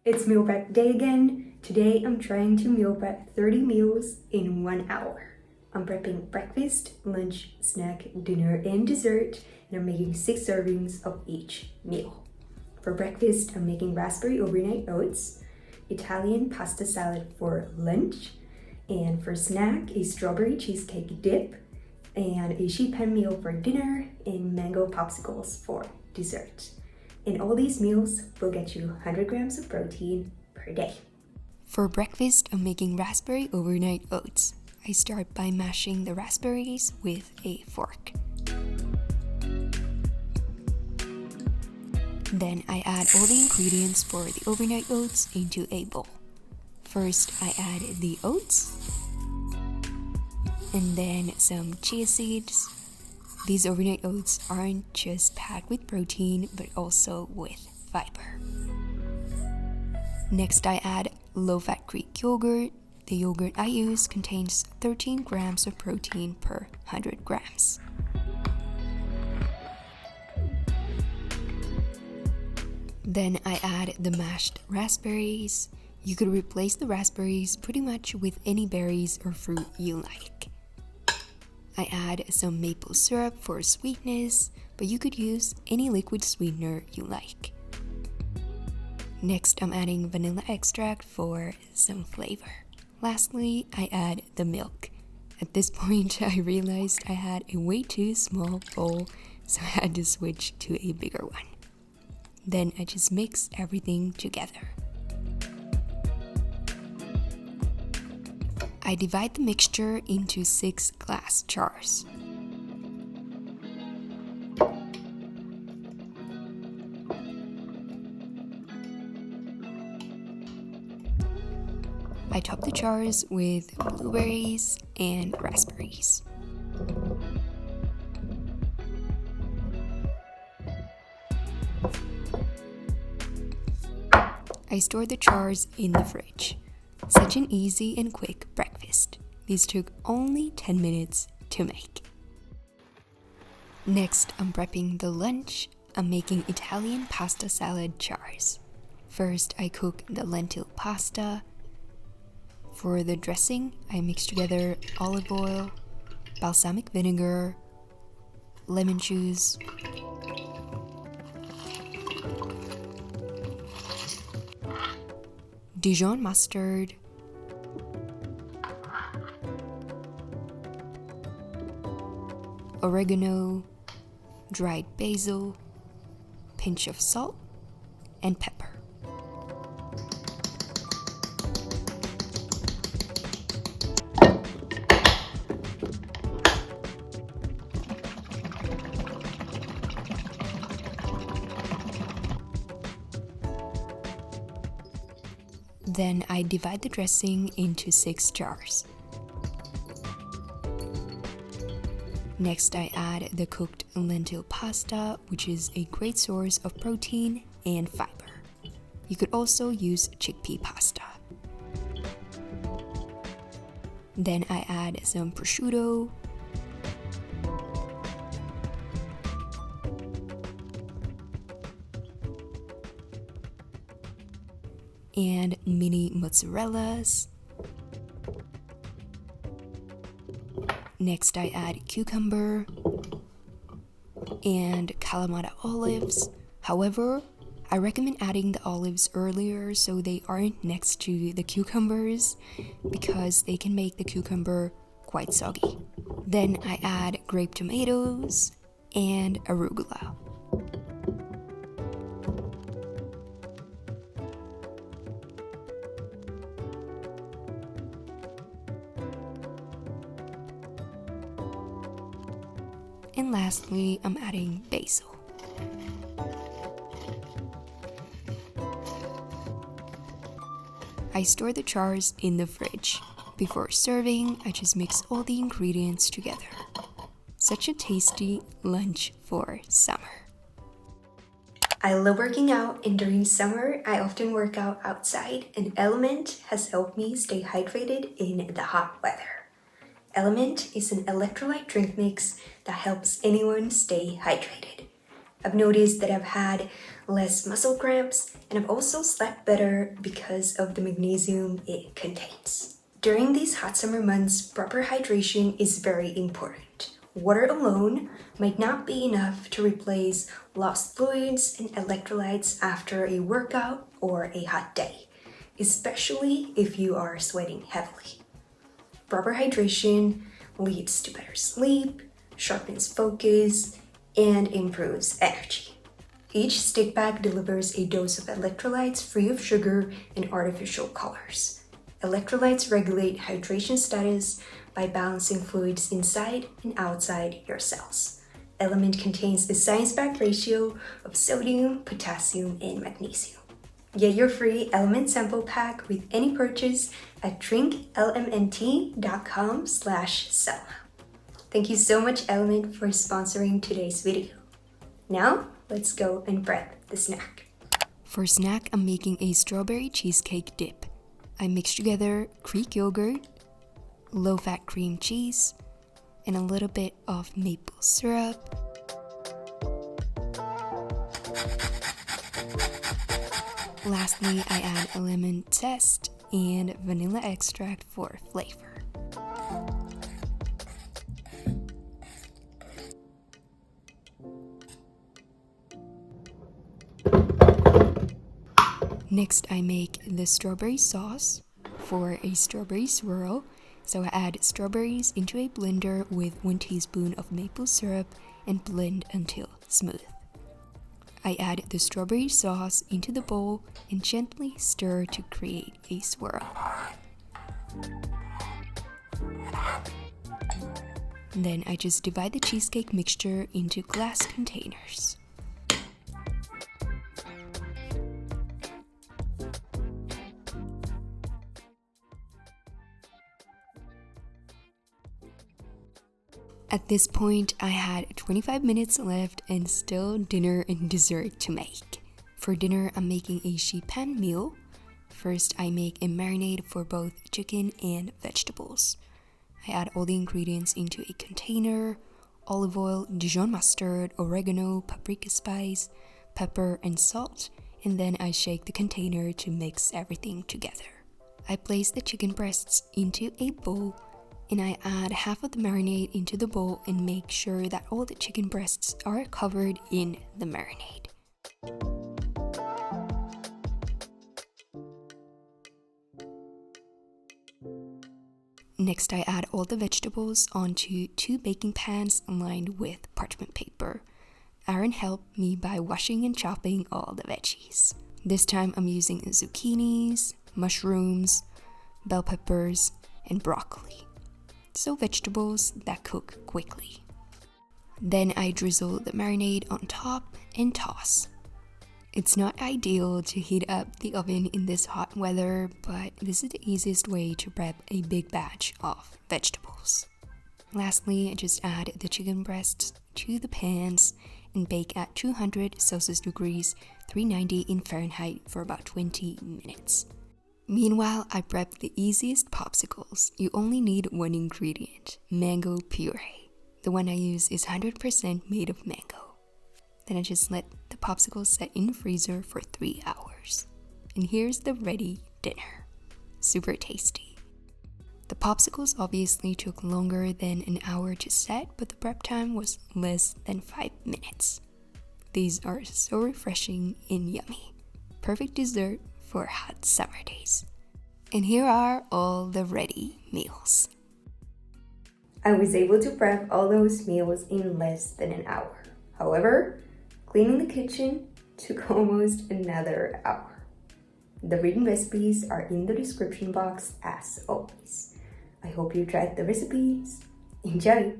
It's meal prep day again. Today I'm trying to meal prep 30 meals in 1 hour. I'm prepping breakfast, lunch, snack, dinner, and dessert, and I'm making 6 servings of each meal. For breakfast, I'm making raspberry overnight oats, Italian pasta salad for lunch, and for snack, a strawberry cheesecake dip, and a sheet pan meal for dinner, and mango popsicles for dessert. And all these meals will get you 100 grams of protein per day. For breakfast, I'm making raspberry overnight oats. I start by mashing the raspberries with a fork. Then I add all the ingredients for the overnight oats into a bowl. First, I add the oats, and then some chia seeds. These overnight oats aren't just packed with protein, but also with fiber. Next, I add low-fat Greek yogurt. The yogurt I use contains 13 grams of protein per 100 grams. Then I add the mashed raspberries. You could replace the raspberries pretty much with any berries or fruit you like. I add some maple syrup for sweetness, but you could use any liquid sweetener you like. Next, I'm adding vanilla extract for some flavor. Lastly, I add the milk. At this point, I realized I had a way too small bowl, so I had to switch to a bigger one. Then I just mix everything together. I divide the mixture into 6 glass jars. I top the jars with blueberries and raspberries. I store the jars in the fridge. Such an easy and quick breakfast. These took only 10 minutes to make. Next, I'm prepping the lunch. I'm making Italian pasta salad jars. First, I cook the lentil pasta. For the dressing, I mix together olive oil, balsamic vinegar, lemon juice, Dijon mustard, oregano, dried basil, pinch of salt, and pepper. Then I divide the dressing into 6 jars. Next, I add the cooked lentil pasta, which is a great source of protein and fiber. You could also use chickpea pasta. Then I add some prosciutto, and mini mozzarellas. Next, I add cucumber and Kalamata olives. However, I recommend adding the olives earlier so they aren't next to the cucumbers because they can make the cucumber quite soggy. Then I add grape tomatoes and arugula. And lastly, I'm adding basil. I store the jars in the fridge. Before serving, I just mix all the ingredients together. Such a tasty lunch for summer. I love working out, and during summer, I often work out outside, and Element has helped me stay hydrated in the hot weather. Element is an electrolyte drink mix that helps anyone stay hydrated. I've noticed that I've had less muscle cramps, and I've also slept better because of the magnesium it contains. During these hot summer months, proper hydration is very important. Water alone might not be enough to replace lost fluids and electrolytes after a workout or a hot day, especially if you are sweating heavily. Proper hydration leads to better sleep, sharpens focus, and improves energy. Each stick pack delivers a dose of electrolytes free of sugar and artificial colors. Electrolytes regulate hydration status by balancing fluids inside and outside your cells. Element contains a science-backed ratio of sodium, potassium, and magnesium. Get your free Element sample pack with any purchase at drinklmnt.com/Selma. Thank you so much, Element, for sponsoring today's video. Now, let's go and prep the snack. For snack, I'm making a strawberry cheesecake dip. I mix together Greek yogurt, low-fat cream cheese, and a little bit of maple syrup. Lastly, I add a lemon zest and vanilla extract for flavor. Next, I make the strawberry sauce for a strawberry swirl. So I add strawberries into a blender with 1 teaspoon of maple syrup and blend until smooth. I add the strawberry sauce into the bowl and gently stir to create a swirl. Then I just divide the cheesecake mixture into glass containers. At this point, I had 25 minutes left and still dinner and dessert to make. For dinner, I'm making a sheet pan meal. First, I make a marinade for both chicken and vegetables. I add all the ingredients into a container: olive oil, Dijon mustard, oregano, paprika spice, pepper, and salt, and then I shake the container to mix everything together. I place the chicken breasts into a bowl, and I add half of the marinade into the bowl and make sure that all the chicken breasts are covered in the marinade. Next, I add all the vegetables onto 2 baking pans lined with parchment paper. Aaron helped me by washing and chopping all the veggies. This time I'm using zucchinis, mushrooms, bell peppers, and broccoli. So vegetables that cook quickly. Then I drizzle the marinade on top and toss. It's not ideal to heat up the oven in this hot weather, but this is the easiest way to prep a big batch of vegetables. Lastly, I just add the chicken breasts to the pans and bake at 200 Celsius degrees, 390 in Fahrenheit for about 20 minutes. Meanwhile, I prep the easiest popsicles. You only need 1 ingredient: mango puree. The one I use is 100% made of mango. Then I just let the popsicles set in the freezer for 3 hours. And here's the ready dinner. Super tasty. The popsicles obviously took longer than an hour to set, but the prep time was less than 5 minutes. These are so refreshing and yummy. Perfect dessert for hot summer days. And here are all the ready meals. I was able to prep all those meals in less than an hour. However, cleaning the kitchen took almost another hour. The written recipes are in the description box as always. I hope you tried the recipes. Enjoy!